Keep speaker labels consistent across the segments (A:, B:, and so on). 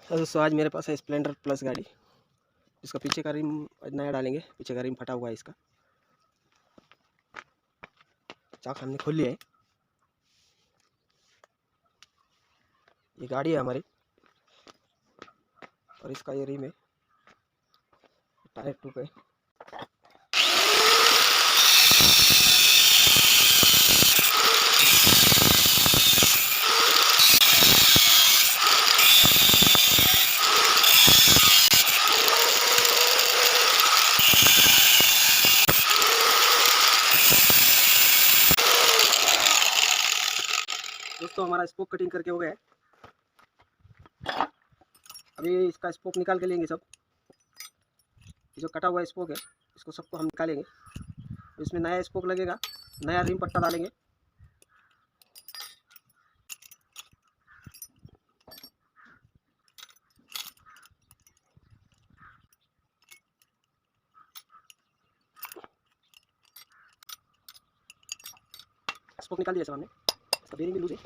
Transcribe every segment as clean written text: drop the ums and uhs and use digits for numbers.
A: दोस्तों आज मेरे पास है स्प्लेंडर प्लस गाड़ी। इसका पीछे का रिम नया डालेंगे। पीछे का रिम फटा हुआ है। इसका चाक हमने खोल लिया है। ये गाड़ी है हमारी और इसका ये रिम है। टायर टू पे दोस्तों हमारा स्पोक कटिंग करके हो गया है। अभी इसका स्पोक निकाल के लेंगे सब। जो कटा हुआ स्पोक है इसको सबको हम निकालेंगे। इसमें नया स्पोक लगेगा, नया रिम पट्टा डालेंगे। स्पोक निकाल दिया सब हमने। इसका बेरिंग भी लूज है।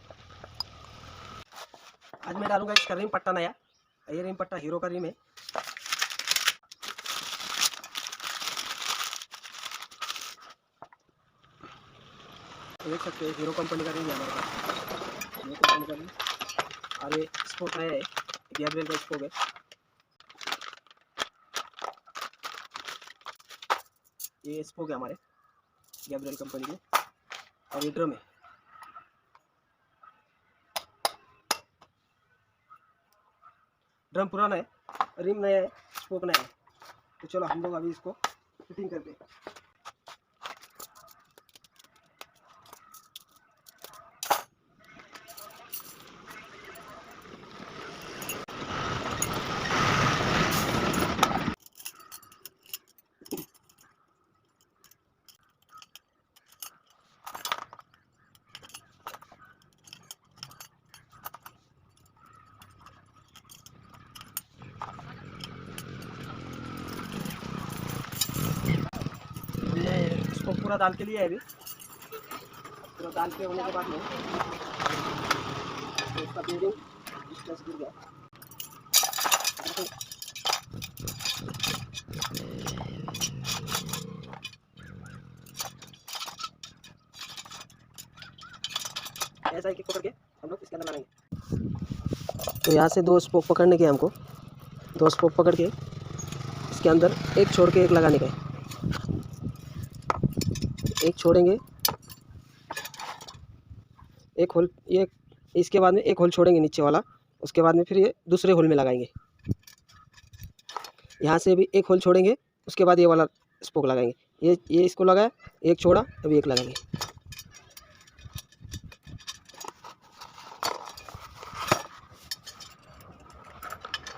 A: आज मैं डालूंगा इसका रिम पट्टा नया। ये रिम पट्टा हीरो का रिम है। देख सकते हैं हीरो कंपनी का रिम है हमारे पास। हीरो कंपनी का रिम और ये स्पोक नया है। गैब्रियल का स्पोक है। ये स्पोक है हमारे गैब्रियल कंपनी के। और ये ड्रम है। ड्रम पुराना है, रिम नया है, स्पोक नया है। तो चलो हम लोग अभी इसको फिटिंग करते हैं। इसको पूरा डाल के लिए है। अभी पूरा डाल के होने के बाद में तो इसका बेरिंग डिस्टेंस गिर गया। ऐसा एक पकड़ के हम लोग इसके अंदर लगाएंगे। तो यहाँ से दो स्पोक पकड़ने के हमको, दो स्पोक पकड़ के इसके अंदर एक छोड़ के एक लगाने का है। एक छोड़ेंगे, एक होल, ये इसके बाद में एक होल छोड़ेंगे नीचे वाला। उसके बाद में फिर ये दूसरे होल में लगाएंगे। यहाँ से भी एक होल छोड़ेंगे, उसके बाद ये वाला स्पोक लगाएंगे। ये इसको लगाया, एक छोड़ा, अभी एक लगाएंगे।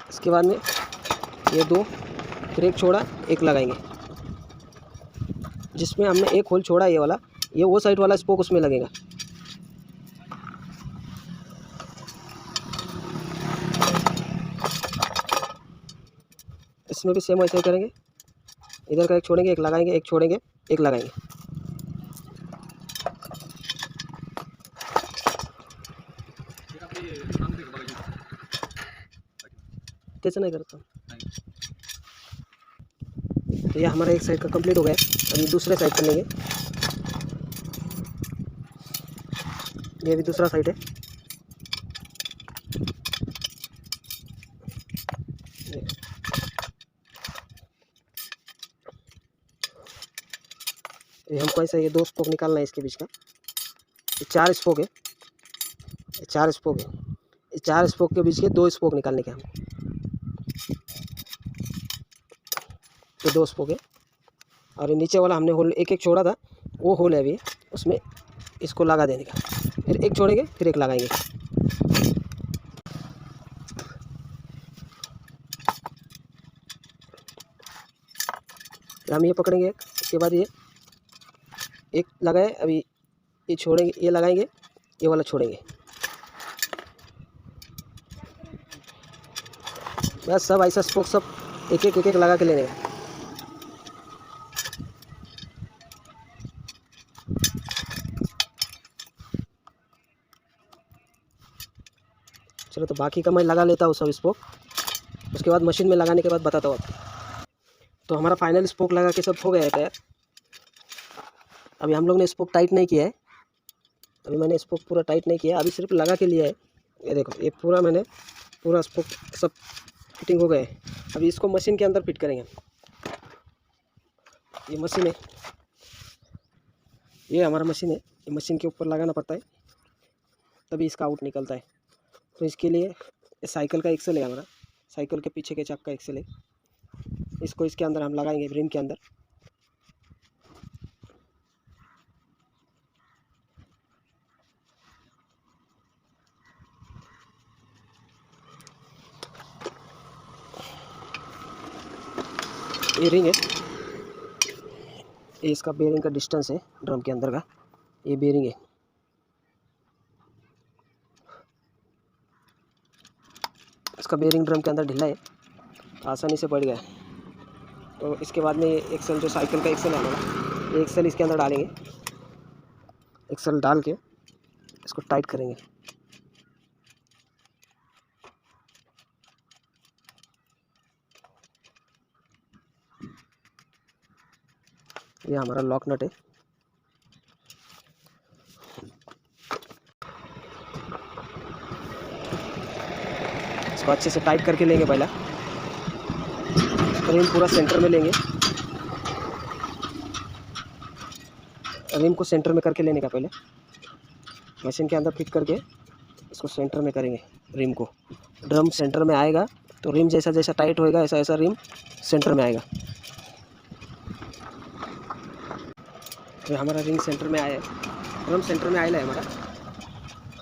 A: इसके बाद में ये दो, फिर एक छोड़ा, एक लगाएंगे। जिसमें हमने एक होल छोड़ा ये वाला, ये वो साइड वाला स्पोक उसमें लगेगा। इसमें भी सेम ऐसे ही करेंगे। इधर का एक छोड़ेंगे, एक लगाएंगे, एक छोड़ेंगे, एक लगाएंगे। कैसे नहीं करता। तो ये हमारा एक साइड का कंप्लीट हो गया है। अभी दूसरे साइड कर लेंगे। ये भी दूसरा साइड है। ये हमको ऐसा ये दो स्पोक निकालना है इसके बीच का। ये चार स्पोक है, ये चार स्पोक है। ये चार स्पोक के बीच के दो स्पोक निकालने के हमको। ये दो स्पोक है और ये नीचे वाला हमने होल एक एक छोड़ा था, वो होल है अभी, उसमें इसको लगा देने का। फिर एक छोड़ेंगे, फिर एक लगाएंगे। फिर हम ये पकड़ेंगे एक, उसके बाद ये एक लगाए, अभी ये छोड़ेंगे, ये लगाएंगे, ये वाला छोड़ेंगे। बस सब ऐसा स्पोक सब एक एक लगा के लेने का। चलो तो बाकी का मैं लगा लेता हूँ सब स्पोक, उसके बाद मशीन में लगाने के बाद बताता हूँ आपको। तो हमारा फाइनल स्पोक लगा के सब हो गया है तैयार। अभी हम लोग ने स्पोक टाइट नहीं किया है, अभी मैंने स्पोक पूरा टाइट नहीं किया, अभी सिर्फ लगा के लिया है। ये देखो, ये पूरा मैंने पूरा स्पोक सब फिटिंग हो गए। अभी इसको मशीन के अंदर फिट करेंगे। ये मशीन है, ये हमारा मशीन है, ये मशीन के ऊपर लगाना पड़ता है तभी इसका आउट निकलता है। तो इसके लिए साइकिल का एक्सल है हमारा, साइकिल के पीछे के चक का एक्सल है, इसको इसके अंदर हम लगाएंगे रिम के अंदर। ये रिंग है, ये इसका बेरिंग का डिस्टेंस है ड्रम के अंदर का, ये बेरिंग है। इसका बेरिंग ड्रम के अंदर ढीला है, आसानी से पड़ गया। तो इसके बाद में ये एक्सल जो साइकिल का एक्सल है हमारा, ये एक्सल इसके अंदर डालेंगे, एक्सल डाल के इसको टाइट करेंगे। ये हमारा लॉक नट है, इसको अच्छे से टाइट करके लेंगे। पहला रिम पूरा सेंटर में लेंगे, रिम को सेंटर में करके लेने का, पहले मशीन के अंदर फिट करके इसको सेंटर में करेंगे। रिम को ड्रम सेंटर में आएगा तो रिम जैसा जैसा टाइट होएगा ऐसा ऐसा रिम सेंटर में आएगा। तो हमारा रिंग सेंटर में आया है, ड्रम सेंटर में आया है हमारा।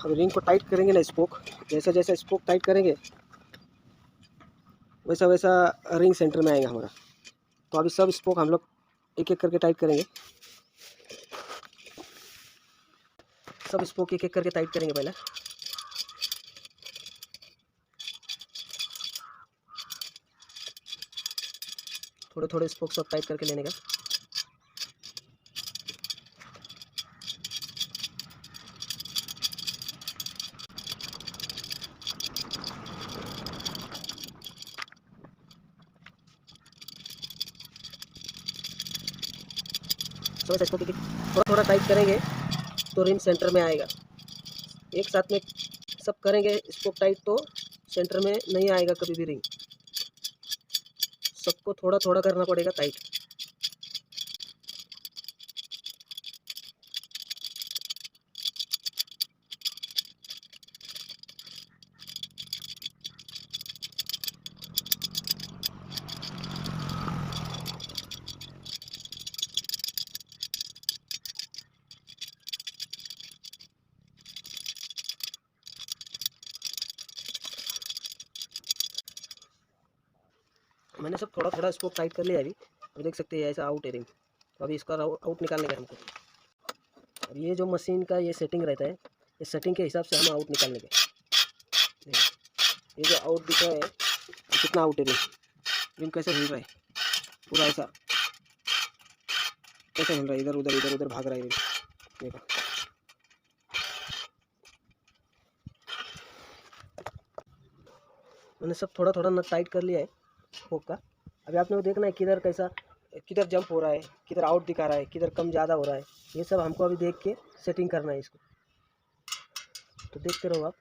A: अब रिंग को टाइट करेंगे ना, स्पोक जैसा जैसा स्पोक टाइट करेंगे वैसा वैसा रिंग सेंटर में आएगा हमारा। तो अभी सब स्पोक हम लोग एक एक करके टाइट करेंगे, सब स्पोक एक एक करके टाइट करेंगे। पहले थोड़े थोड़े स्पोक सब टाइट करके लेने का। सब स्पोक थोड़ा थोड़ा टाइट करेंगे तो रिम सेंटर में आएगा। एक साथ में सब करेंगे स्पोक टाइट तो सेंटर में नहीं आएगा कभी भी रिंग, सबको थोड़ा थोड़ा करना पड़ेगा टाइट। मैंने सब थोड़ा थोड़ा स्पोक टाइट कर लिया अभी देख सकते हैं ऐसा आउट है रिंग। तो अभी इसका आउट निकालने का हमको। अब ये जो मशीन का ये सेटिंग रहता है, इस सेटिंग के हिसाब से हम आउट निकालने के। ये जो आउट दिख रहा है कितना आउट है रिंग, रिंग कैसे हिल रहा है पूरा, ऐसा कैसे हिल रहा है, इधर उधर इधर उधर भाग रहा है रिंग। देखो मैंने सब थोड़ा थोड़ा नट टाइट कर लिया है स्पोक का। अभी आपने को देखना है किधर कैसा, किधर जंप हो रहा है, किधर आउट दिखा रहा है, किधर कम ज़्यादा हो रहा है, ये सब हमको अभी देख के सेटिंग करना है इसको। तो देखते रहो आप।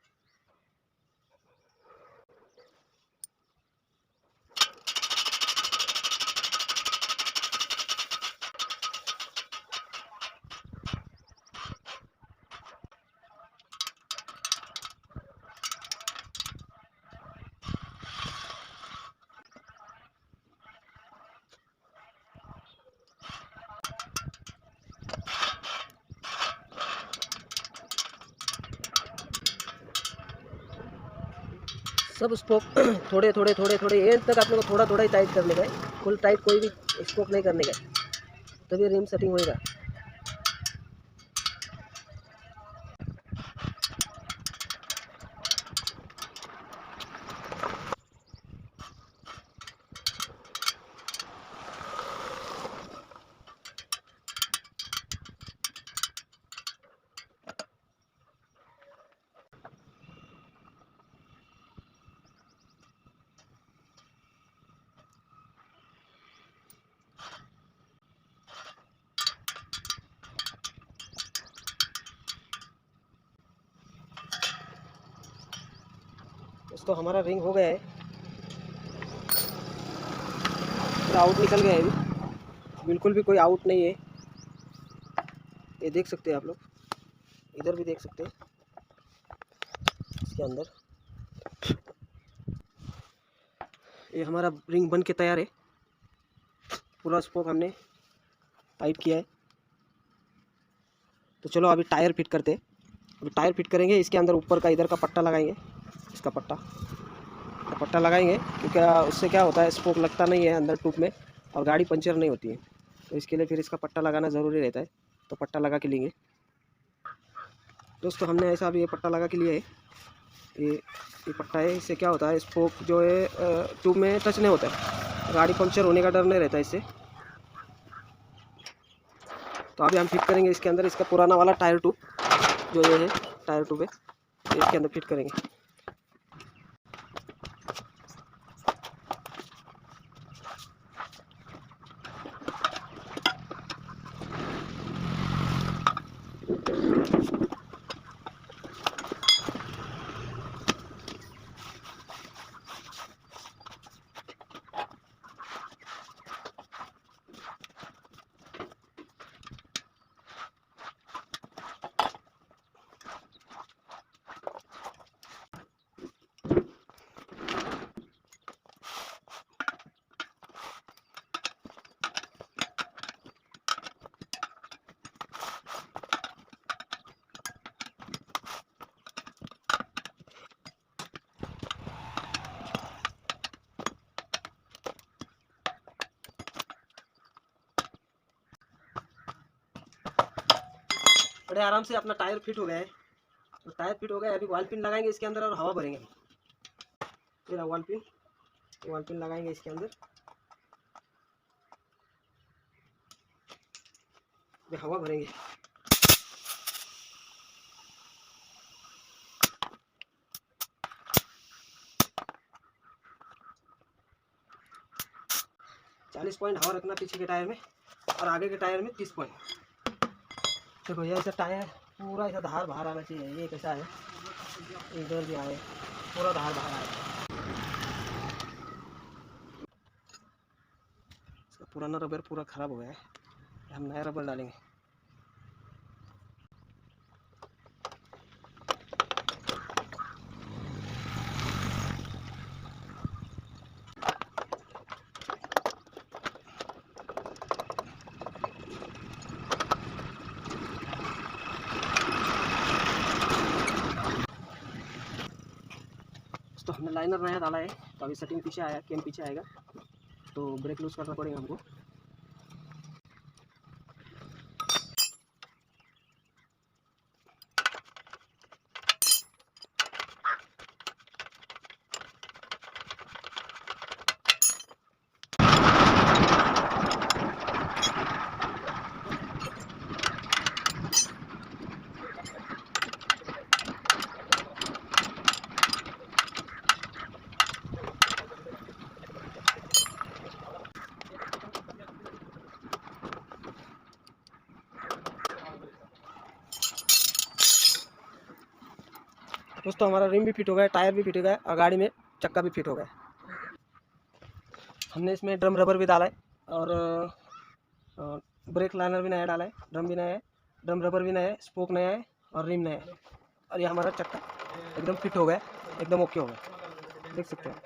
A: सब स्पोक थोड़े थोड़े थोड़े थोड़े एंड तक आप लोग को थोड़ा थोड़ा ही टाइट करने का है, फुल टाइट कोई भी स्पोक नहीं करने का है, तभी रिम सेटिंग होएगा। दोस्तों हमारा रिंग हो गया है, आउट निकल गया है, अभी बिल्कुल भी कोई आउट नहीं है। ये देख सकते हैं आप लोग, इधर भी देख सकते हैं इसके अंदर। ये हमारा रिंग बन के तैयार है, पूरा स्पोक हमने टाइट किया है। तो चलो अभी टायर फिट करते हैं। अभी टायर फिट करेंगे, इसके अंदर ऊपर का इधर का पट्टा लगाएंगे, इसका पट्टा लगाएंगे, क्योंकि उससे क्या होता है स्पोक लगता नहीं है अंदर ट्यूब में और गाड़ी पंचर नहीं होती है। तो इसके लिए फिर इसका पट्टा लगाना ज़रूरी रहता है, तो पट्टा लगा के लेंगे। दोस्तों हमने ऐसा अभी ये पट्टा लगा के लिया है। ये पट्टा है, इससे क्या होता है स्पोक जो है ट्यूब में टच नहीं होता है, गाड़ी पंचर होने का डर नहीं रहता है इससे। तो अभी हम फिट करेंगे इसके अंदर इसका पुराना वाला टायर ट्यूब, जो ये है टायर ट्यूब है, इसके अंदर फिट करेंगे। बड़े आराम से अपना टायर फिट हो गया है। तो टायर फिट हो गया है, अभी वाल पिन लगाएंगे इसके अंदर और हवा भरेंगे। फिर वाल पिन लगाएंगे इसके अंदर, हवा भरेंगे। चालीस पॉइंट हवा रखना पीछे के टायर में और आगे के टायर में 30 पॉइंट। देखो ये ऐसा टायर पूरा ऐसा धार बाहर आना चाहिए। ये कैसा है, इधर भी आए, पूरा धार बाहर आए। इसका पुराना रबर पूरा ख़राब हो गया है, हम नया रबर डालेंगे। तो हमने लाइनर नया डाला है, तो अभी सेटिंग पीछे आया, केम पीछे आएगा, तो ब्रेक लूज करना पड़ेगा हमको। दोस्तों हमारा रिम भी फिट हो गया, टायर भी फिट हो गया और गाड़ी में चक्का भी फिट हो गया। हमने इसमें ड्रम रबर भी डाला है और ब्रेक लाइनर भी नया डाला है, ड्रम भी नया है, ड्रम रबर भी नया है, स्पोक नया है और रिम नया है। और ये हमारा चक्का एकदम फिट हो गया, एकदम ओके हो गया, देख सकते हैं।